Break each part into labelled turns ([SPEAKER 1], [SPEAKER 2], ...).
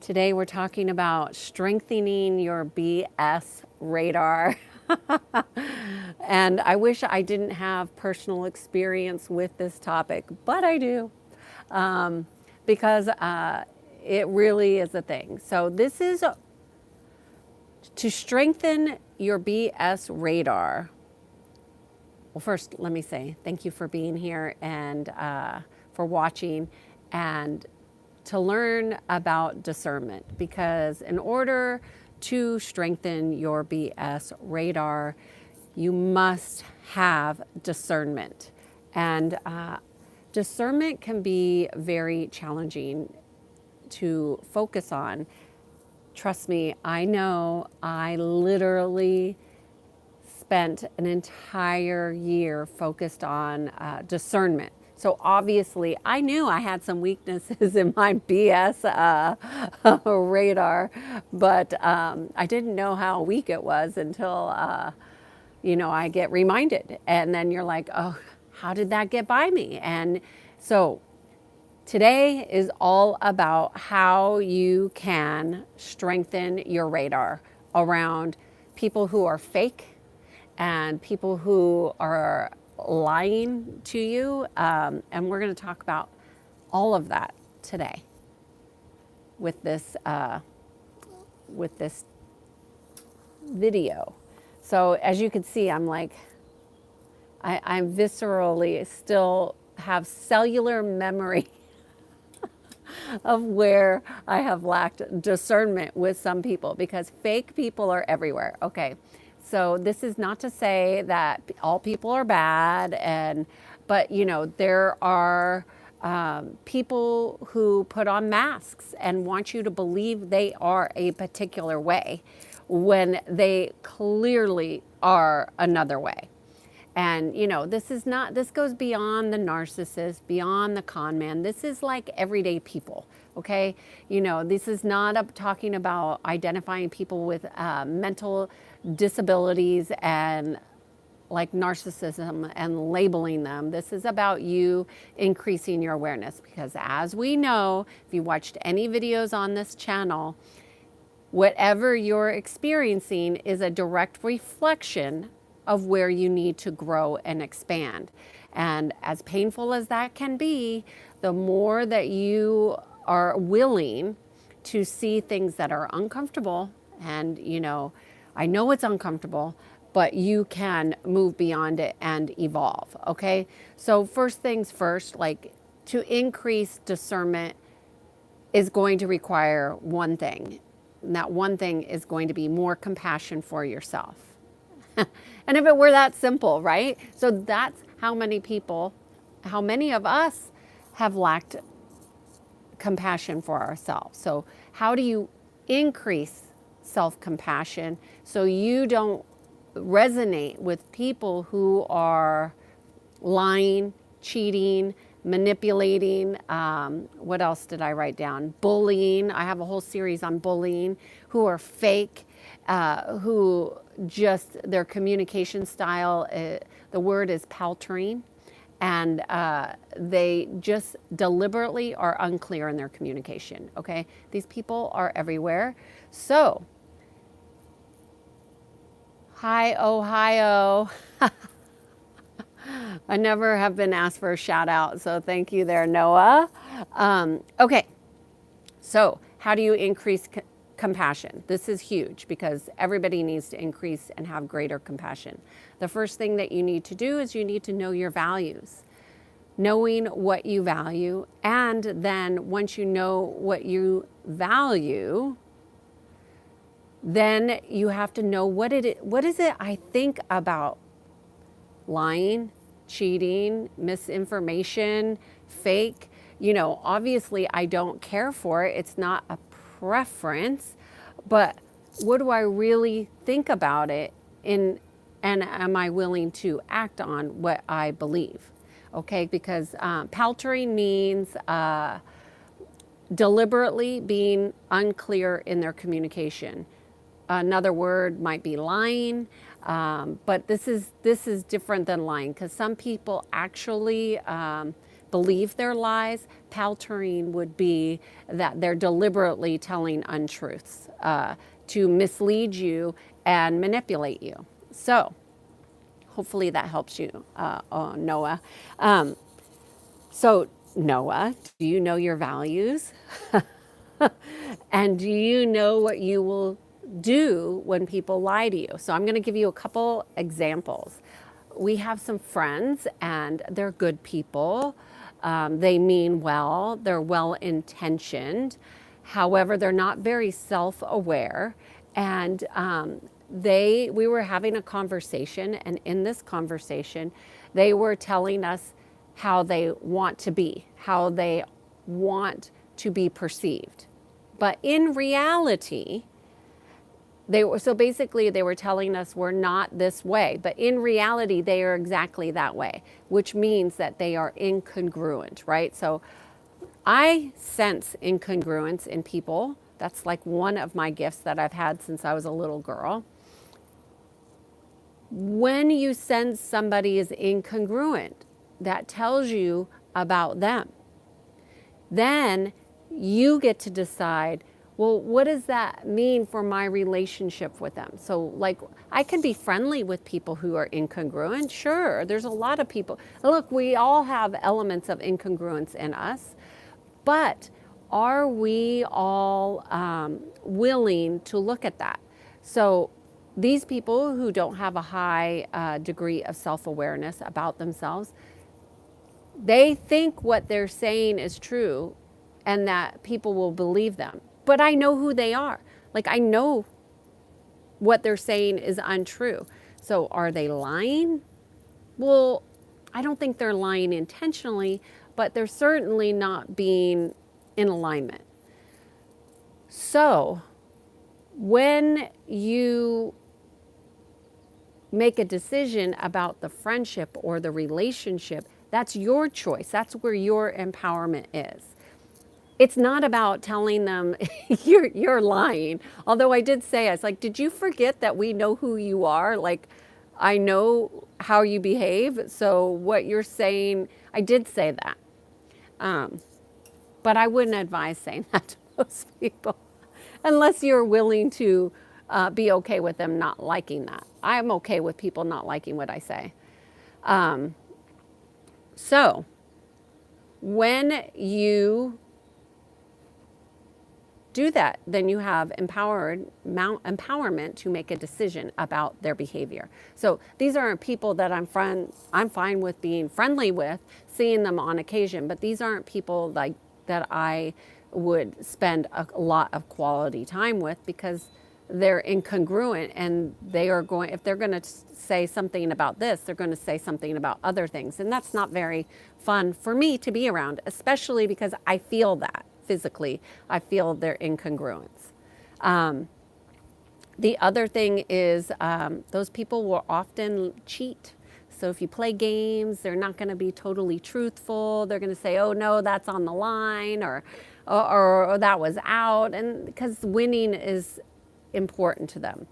[SPEAKER 1] Today we're talking about strengthening your BS radar. And I wish I didn't have personal experience with this topic, but I do, because it really is a thing. So this is to strengthen your BS radar. Well, first, let me say thank you for being here and for watching and to learn about discernment, because in order to strengthen your BS radar, you must have discernment. And discernment can be very challenging to focus on. Trust me, I know I literally spent an entire year focused on discernment. So obviously, I knew I had some weaknesses in my BS radar, but I didn't know how weak it was until, I get reminded. And then you're like, oh, how did that get by me? And so today is all about how you can strengthen your radar around people who are fake and people who are lying to you. And we're going to talk about all of that today with this video. So as you can see, I'm like, I'm viscerally still have cellular memory of where I have lacked discernment with some people, because fake people are everywhere. Okay. So this is not to say that all people are bad, but there are people who put on masks and want you to believe they are a particular way when they clearly are another way. And this goes beyond the narcissist, beyond the con man. This is like everyday people. Okay. This is not talking about identifying people with mental disabilities and like narcissism and labeling them. This is about you increasing your awareness, because as we know, if you watched any videos on this channel, whatever you're experiencing is a direct reflection of where you need to grow and expand. And as painful as that can be, the more that you are willing to see things that are uncomfortable, and I know it's uncomfortable, but you can move beyond it and evolve. Okay. So first things first, like to increase discernment is going to require one thing. And that one thing is going to be more compassion for yourself. And if it were that simple, right? So that's how many of us have lacked compassion for ourselves. So how do you increase self-compassion so you don't resonate with people who are lying, cheating, manipulating, what else did I write down? Bullying. I have a whole series on bullying, who are fake, who just their communication style, the word is paltering, and they just deliberately are unclear in their communication. Okay, these people are everywhere. So, hi Ohio. I never have been asked for a shout out, so thank you there, Noah. Okay, so how do you increase compassion? This is huge, because everybody needs to increase and have greater compassion. The first thing that you need to do is you need to know your values. Knowing what you value, and then once you know what you value, then you have to know what is it I think about lying, cheating, misinformation, fake. Obviously I don't care for it. It's not a preference, but what do I really think about it and am I willing to act on what I believe? Okay, because paltering means deliberately being unclear in their communication. Another word might be lying, but this is different than lying, because some people actually believe their lies. Paltering would be that they're deliberately telling untruths to mislead you and manipulate you. So hopefully that helps you, Noah. So Noah, do you know your values? And do you know what you will do when people lie to you? So I'm going to give you a couple examples. We have some friends and they're good people. They mean well, they're well intentioned. However, they're not very self aware. And we were having a conversation, and in this conversation, they were telling us how they want to be, how they want to be perceived. But in reality, they were telling us we're not this way, but in reality they are exactly that way, which means that they are incongruent, right? So I sense incongruence in people. That's like one of my gifts that I've had since I was a little girl. When you sense somebody is incongruent, that tells you about them. Then you get to decide, well, what does that mean for my relationship with them? So, like, I can be friendly with people who are incongruent. Sure, there's a lot of people. Look, we all have elements of incongruence in us, but are we all willing to look at that? So, these people who don't have a high degree of self-awareness about themselves, they think what they're saying is true and that people will believe them. But I know who they are. Like, I know what they're saying is untrue. So are they lying? Well, I don't think they're lying intentionally, but they're certainly not being in alignment. So when you make a decision about the friendship or the relationship, that's your choice. That's where your empowerment is. It's not about telling them you're lying. Although I did say, I was like, did you forget that we know who you are? Like, I know how you behave. So what you're saying, I did say that. But I wouldn't advise saying that to most people unless you're willing to be okay with them not liking that. I'm okay with people not liking what I say. So when you do that, then you have empowerment to make a decision about their behavior. So these aren't people that I'm fine with being friendly with, seeing them on occasion, but these aren't people like that I would spend a lot of quality time with because they're incongruent, and if they're going to say something about this, they're going to say something about other things. And that's not very fun for me to be around, especially because I feel that physically. I feel their incongruence. The other thing is those people will often cheat. So if you play games, they're not going to be totally truthful. They're going to say, oh no, that's on the line, or that was out, and because winning is important to them.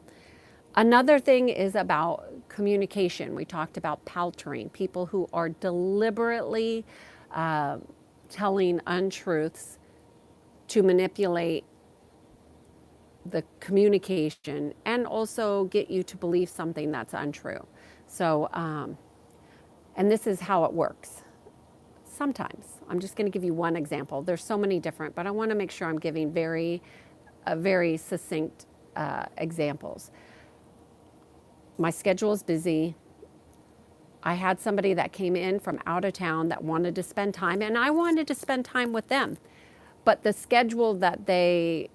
[SPEAKER 1] Another thing is about communication. We talked about paltering, people who are deliberately telling untruths to manipulate the communication and also get you to believe something that's untrue. So, and this is how it works. Sometimes, I'm just going to give you one example. There's so many different, but I want to make sure I'm giving very succinct examples. My schedule is busy. I had somebody that came in from out of town that wanted to spend time, and I wanted to spend time with them. But the schedule that they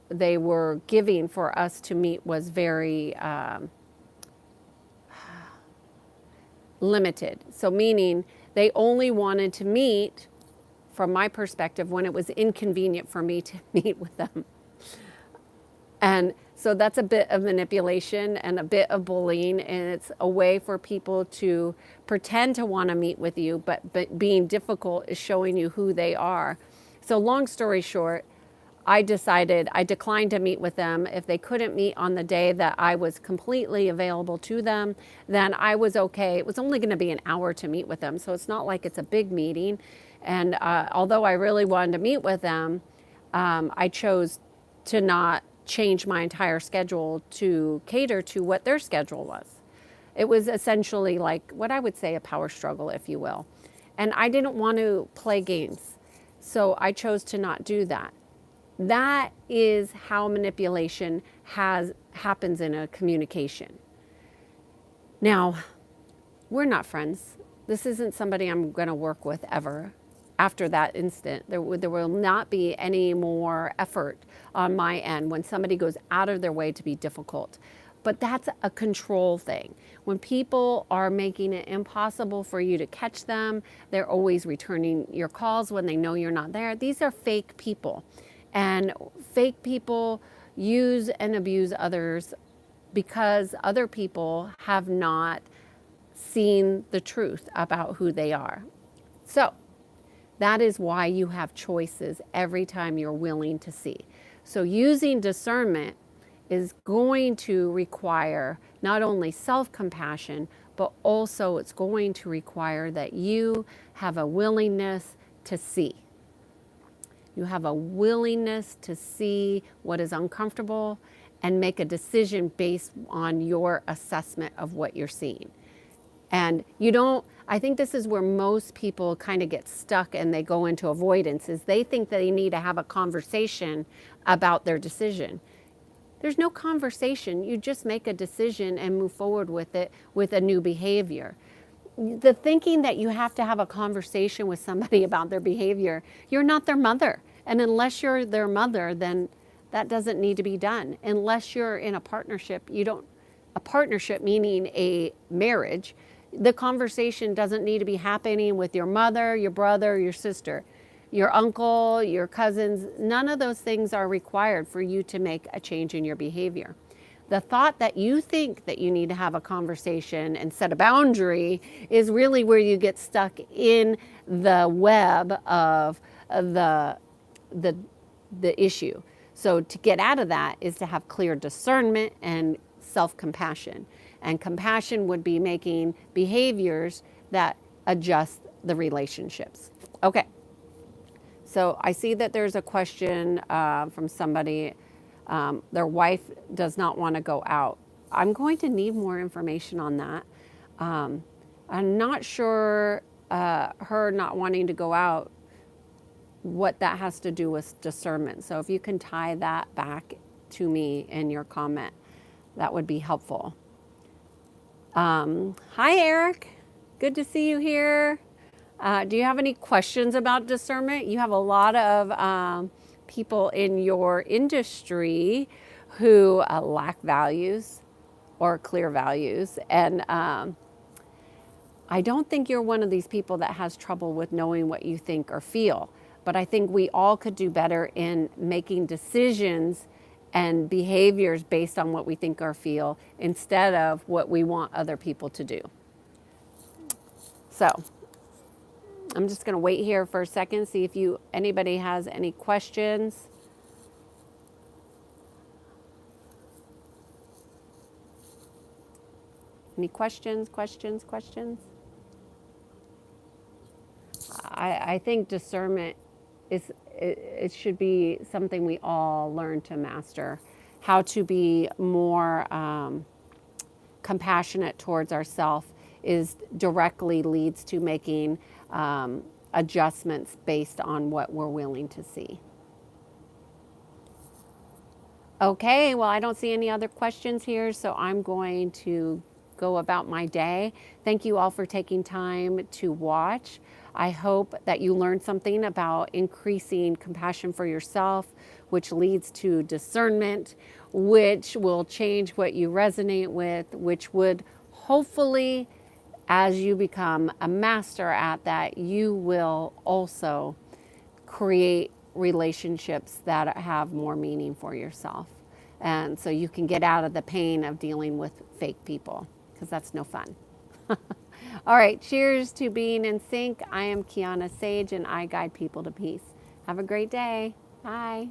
[SPEAKER 1] were giving for us to meet was very limited. So meaning they only wanted to meet, from my perspective, when it was inconvenient for me to meet with them. And so that's a bit of manipulation and a bit of bullying, and it's a way for people to pretend to want to meet with you, but being difficult is showing you who they are. So long story short, I declined to meet with them. If they couldn't meet on the day that I was completely available to them, then I was okay. It was only going to be an hour to meet with them, so it's not like it's a big meeting. And although I really wanted to meet with them, I chose to not change my entire schedule to cater to what their schedule was. It was essentially like what I would say a power struggle, if you will. And I didn't want to play games. So I chose to not do that. That is how manipulation happens in a communication. Now, we're not friends. This isn't somebody I'm going to work with ever. After that instant, there will not be any more effort on my end when somebody goes out of their way to be difficult. But that's a control thing. When people are making it impossible for you to catch them, they're always returning your calls when they know you're not there. These are fake people. And fake people use and abuse others because other people have not seen the truth about who they are. So that is why you have choices every time you're willing to see. So using discernment is going to require not only self-compassion, but also it's going to require that you have a willingness to see. You have a willingness to see what is uncomfortable and make a decision based on your assessment of what you're seeing. And you don't, I think this is where most people kind of get stuck and they go into avoidance, is they think they need to have a conversation about their decision. There's no conversation. You just make a decision and move forward with it with a new behavior. The thinking that you have to have a conversation with somebody about their behavior, you're not their mother. And unless you're their mother, then that doesn't need to be done. Unless you're in a partnership, a partnership meaning a marriage, the conversation doesn't need to be happening with your mother, your brother, your sister, your uncle, your cousins. None of those things are required for you to make a change in your behavior. The thought that you think that you need to have a conversation and set a boundary is really where you get stuck in the web of the issue. So to get out of that is to have clear discernment and self-compassion. And compassion would be making behaviors that adjust the relationships. Okay. So I see that there's a question from somebody. Their wife does not want to go out. I'm going to need more information on that. I'm not sure her not wanting to go out, what that has to do with discernment. So if you can tie that back to me in your comment, that would be helpful. Hi, Eric. Good to see you here. Do you have any questions about discernment? You have a lot of people in your industry who lack values or clear values. And I don't think you're one of these people that has trouble with knowing what you think or feel. But I think we all could do better in making decisions and behaviors based on what we think or feel instead of what we want other people to do. So I'm just going to wait here for a second, see if anybody has any questions. Any questions? I think discernment it should be something we all learn to master. How to be more compassionate towards ourselves directly leads to making adjustments based on what we're willing to see. Okay, well, I don't see any other questions here, so I'm going to go about my day. Thank you all for taking time to watch. I hope that you learned something about increasing compassion for yourself, which leads to discernment, which will change what you resonate with, which would hopefully, as you become a master at that, you will also create relationships that have more meaning for yourself. And so you can get out of the pain of dealing with fake people, because that's no fun. All right, cheers to being in sync. I am Kiana Sage, and I guide people to peace. Have a great day. Bye.